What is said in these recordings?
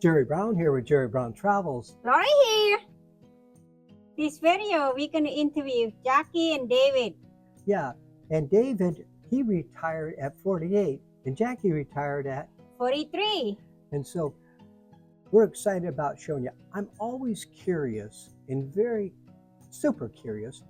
Jerry Brown here with Jerry Brown Travels. Lori here. This video, we're going to interview Jackie and David. Yeah, and David, he retired at 48, and Jackie retired at 43. And so we're excited about showing you. I'm always curious and very super curious.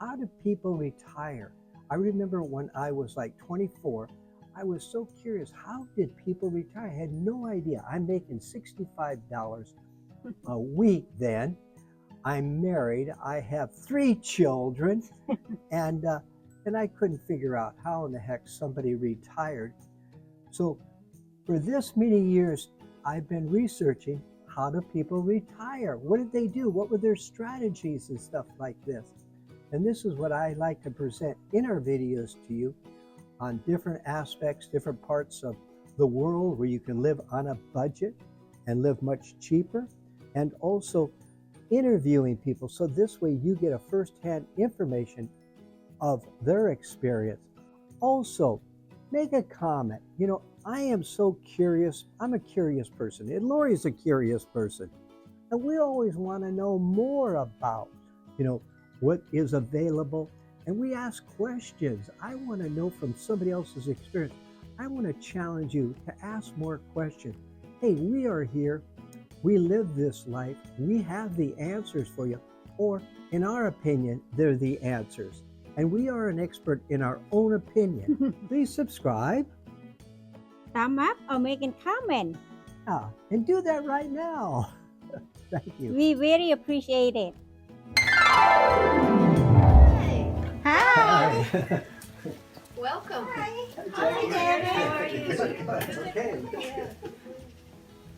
How do people retire? I remember when I was like 24, I was so curious. How did people retire? I had no idea. I'm making $65 a week then. I'm married. I have 3 children, and I couldn't figure out how in the heck somebody retired. So for this many years, I've been researching how do people retire? What did they do? What were their strategies and stuff like this? And this is what I like to present in our videos to you on different aspects, different parts of the world where you can live on a budget and live much cheaper, and also interviewing people. So this way you get a firsthand information of their experience. Also, make a comment. You know, I am so curious. I'm a curious person, and Lori's a curious person. And we always want to know more about, you know, what is available. And we ask questions. I want to know from somebody else's experience. I want to challenge you to ask more questions. Hey, we are here. We live this life. We have the answers for you. Or in our opinion, they're the answers. And we are an expert in our own opinion. Please subscribe. Thumb up or make a comment. And do that right now. Thank you. We very appreciate it. Hi. Hi. Welcome. Hi, David.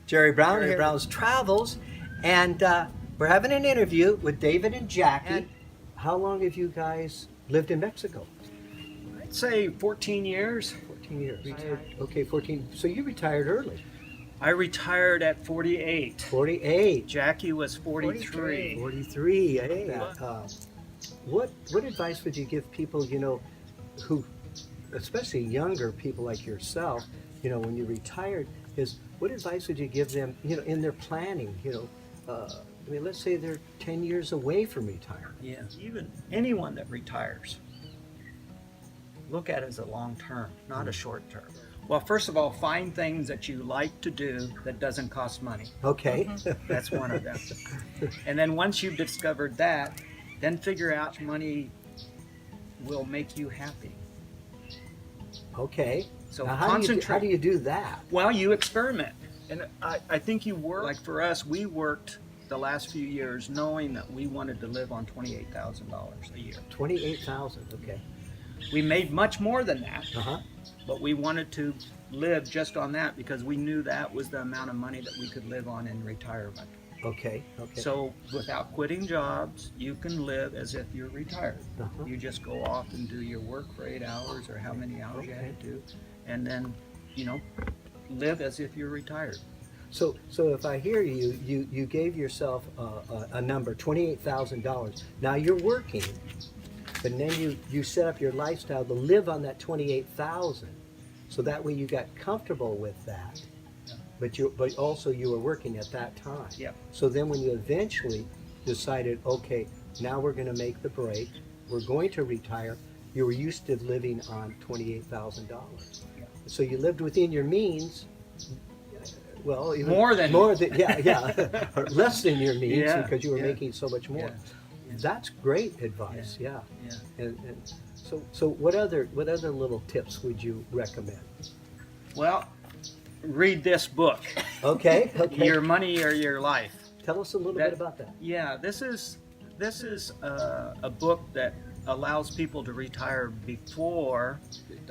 Jerry Brown, Jerry Brown's Travels, and we're having an interview with David and Jackie. And how long have you guys lived in Mexico? I'd say 14 years. 14 years. Okay, 14. So you retired early. I retired at 48. 48. Jackie was 43. 43. Hey. What advice would you give people, you know, who, especially younger people like yourself, you know, when you retired, what advice would you give them, you know, in their planning, you know, I mean, let's say they're 10 years away from retirement. Yeah, even anyone that retires, look at it as a long term, not a short term. Well, first of all, find things that you like to do that doesn't cost money. Okay. That's one of them. And then once you've discovered that, then figure out money will make you happy. Okay. So now, concentrate. how do you do that? Well, you experiment. And I think you work, like for us, we worked the last few years knowing that we wanted to live on $28,000 a year. 28,000, okay. We made much more than that, Uh-huh. but we wanted to live just on that because we knew that was the amount of money that we could live on in retirement. Okay, okay. So without quitting jobs, you can live as if you're retired. Uh-huh. You just go off and do your work for 8 hours or how many hours you had to do, and then, you know, live as if you're retired. So if I hear you, you gave yourself a number, $28,000. Now you're working, but then you set up your lifestyle to live on that 28,000. So that way you got comfortable with that. Yeah. But also you were working at that time. Yeah. So then when you eventually decided, okay, now we're going to make the break, we're going to retire, you were used to living on $28,000. Yeah. So you lived within your means. Well, even more than yeah, or less than your means, yeah, because you were yeah, making so much more. yeah. That's great advice. Yeah. Yeah. And so what other little tips would you recommend? Well, read this book. Okay. Okay. Your Money or Your Life. Tell us a little bit about that. Yeah, this is a book that allows people to retire before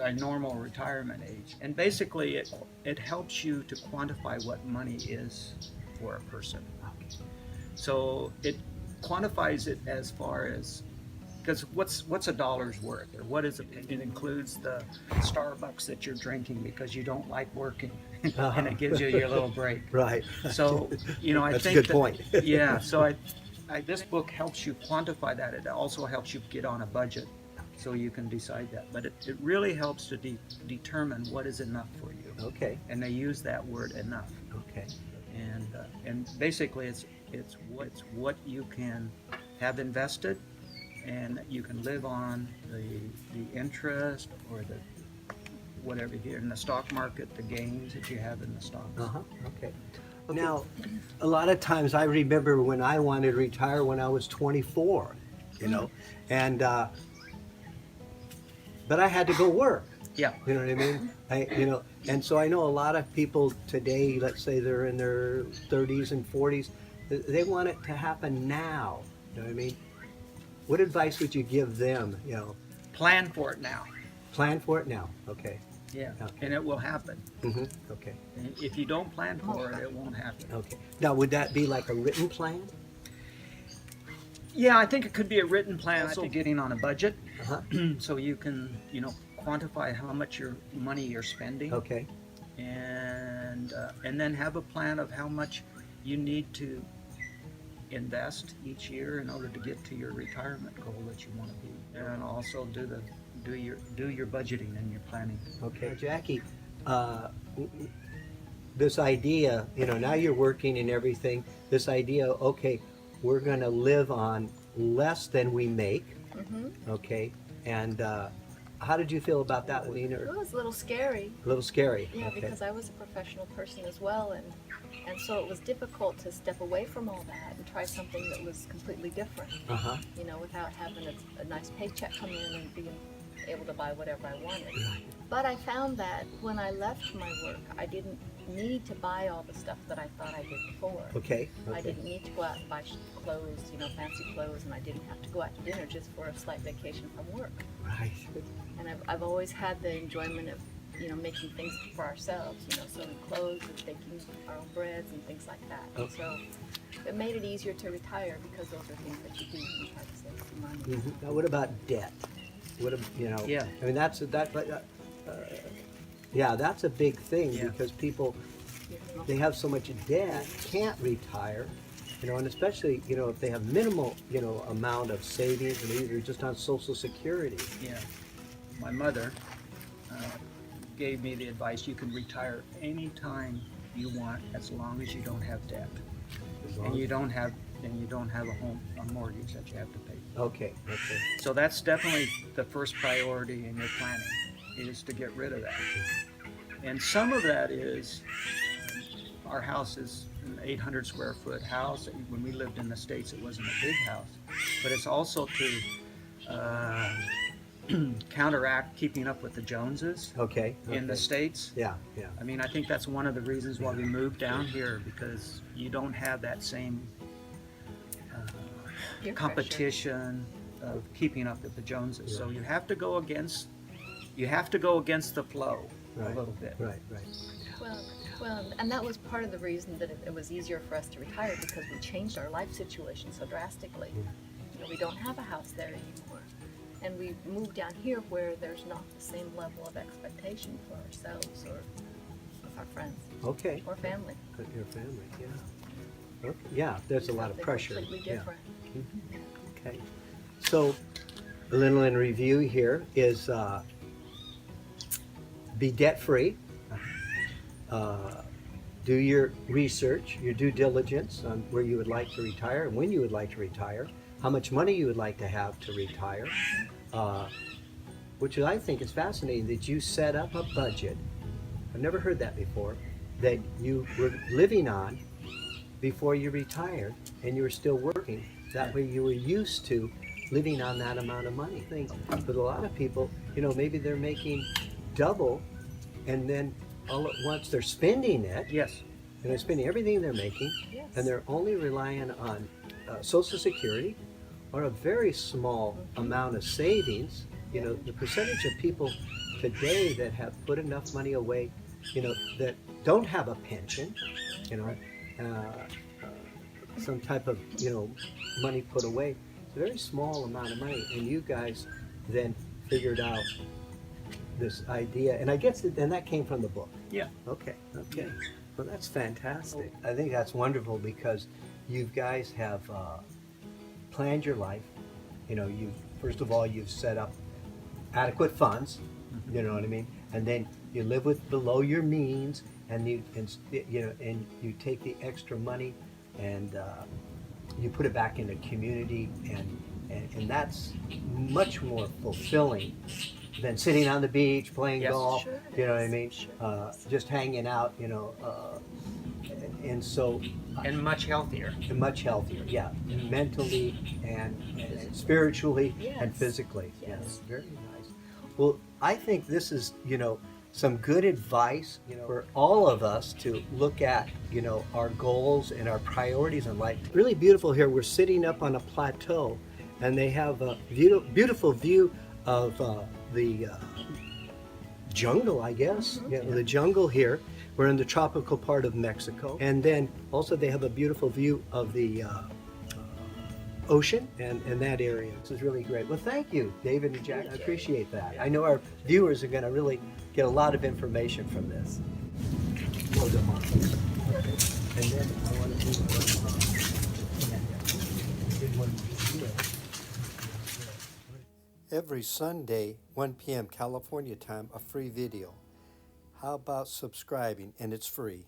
a normal retirement age, and basically it helps you to quantify what money is for a person. Okay. So it quantifies it as far as, because what's a dollar's worth, or what is it? It includes the Starbucks that you're drinking because you don't like working, and it gives you your little break. Right. So, you know, I That's think a good point. Yeah. So this book helps you quantify that. It also helps you get on a budget so you can decide that. But it really helps to determine what is enough for you. Okay. And they use that word enough. Okay. And and basically it's what you can have invested, and you can live on the interest or the whatever here in the stock market, the gains that you have in the stocks. Okay. Now, a lot of times I remember when I wanted to retire when I was 24, you know, and but I had to go work. Yeah. You know what I mean? And so I know a lot of people today, let's say they're in their 30s and 40s, they want it to happen now. You know what I mean? What advice would you give them? Plan for it now. Plan for it now. Okay. Yeah. Okay. And it will happen. Okay. And if you don't plan for it, it won't happen. Okay. Now, would that be like a written plan? Yeah, I think it could be a written plan. Also getting on a budget, so you can, quantify how much money you're spending. Okay. And then have a plan of how much you need to invest each year in order to get to your retirement goal that you want to be. And also do your budgeting and your planning. Okay, Jackie, this idea, now you're working and everything, this idea, okay, we're going to live on less than we make, okay, and how did you feel about that, Lena? It was a little scary. A little scary. Yeah, okay. because I was a professional person as well, and so it was difficult to step away from all that and try something that was completely different. Without having a nice paycheck come in and being able to buy whatever I wanted. But I found that when I left my work, I didn't need to buy all the stuff that I thought I did before. Okay. I didn't need to go out and buy clothes, fancy clothes, and I didn't have to go out to dinner just for a slight vacation from work. Right. And I've always had the enjoyment of, making things for ourselves, sewing clothes and baking our own breads and things like that. Okay. And so it made it easier to retire because those are things that you do when you try to save some money. Now, what about debt? Yeah. I mean, that's a big thing because people, they have so much debt, can't retire, and especially, if they have minimal, amount of savings, and they're just on Social Security. Yeah. My mother gave me the advice: you can retire anytime you want, as long as you don't have debt, and you don't have a mortgage that you have to pay. Okay. So that's definitely the first priority in your planning, is to get rid of that. And some of that is, our house is an 800 square foot house. When we lived in the States, it wasn't a big house, but it's also to counteract keeping up with the Joneses in the States. Yeah. I mean, I think that's one of the reasons why we moved down here, because you don't have that same competition of keeping up with the Joneses. So you have to go against the flow a little bit. Right. Well, and that was part of the reason that it was easier for us to retire, because we changed our life situation so drastically. We don't have a house there anymore. And we moved down here where there's not the same level of expectation for ourselves or with our friends. Okay. Or family. Your family, yeah. Okay. Yeah, there's a lot of pressure. Completely different. Okay. So, a little in review here is be debt-free. Do your research, your due diligence on where you would like to retire and when you would like to retire, how much money you would like to have to retire, which I think is fascinating that you set up a budget. I've never heard that before, that you were living on before you retired and you were still working. That way you were used to living on that amount of money. But a lot of people, maybe they're making double, and then all at once they're spending it. Yes. And they're spending everything they're making, and they're only relying on Social Security or a very small amount of savings. The percentage of people today that have put enough money away, that don't have a pension, some type of, money put away. It's a very small amount of money, and you guys then figured out this idea, and I guess and that came from the book. Yeah. Okay. Well, that's fantastic. I think that's wonderful because you guys have planned your life. First of all, you've set up adequate funds. You know what I mean? And then you live with below your means, and and you take the extra money and you put it back in the community, and that's much more fulfilling than sitting on the beach playing Yes. golf. Sure it You know what I is. mean? Sure it is. Just hanging out. And so And much healthier. and much healthier, yeah, mentally and spiritually and Yes. physically. Yes. Yes, very nice. Well, I think this is, some good advice, for all of us to look at, our goals and our priorities in life. Really beautiful here. We're sitting up on a plateau, and they have a beautiful view of the jungle, I guess. The jungle here. We're in the tropical part of Mexico, and then also they have a beautiful view of the ocean and that area. This is really great. Well, thank you, David and Jack. I appreciate that. I know our viewers are going to really get a lot of information from this. Well done, Mark. Okay. And then I want to move on. Every Sunday, 1 p.m. California time, a free video. How about subscribing? And it's free.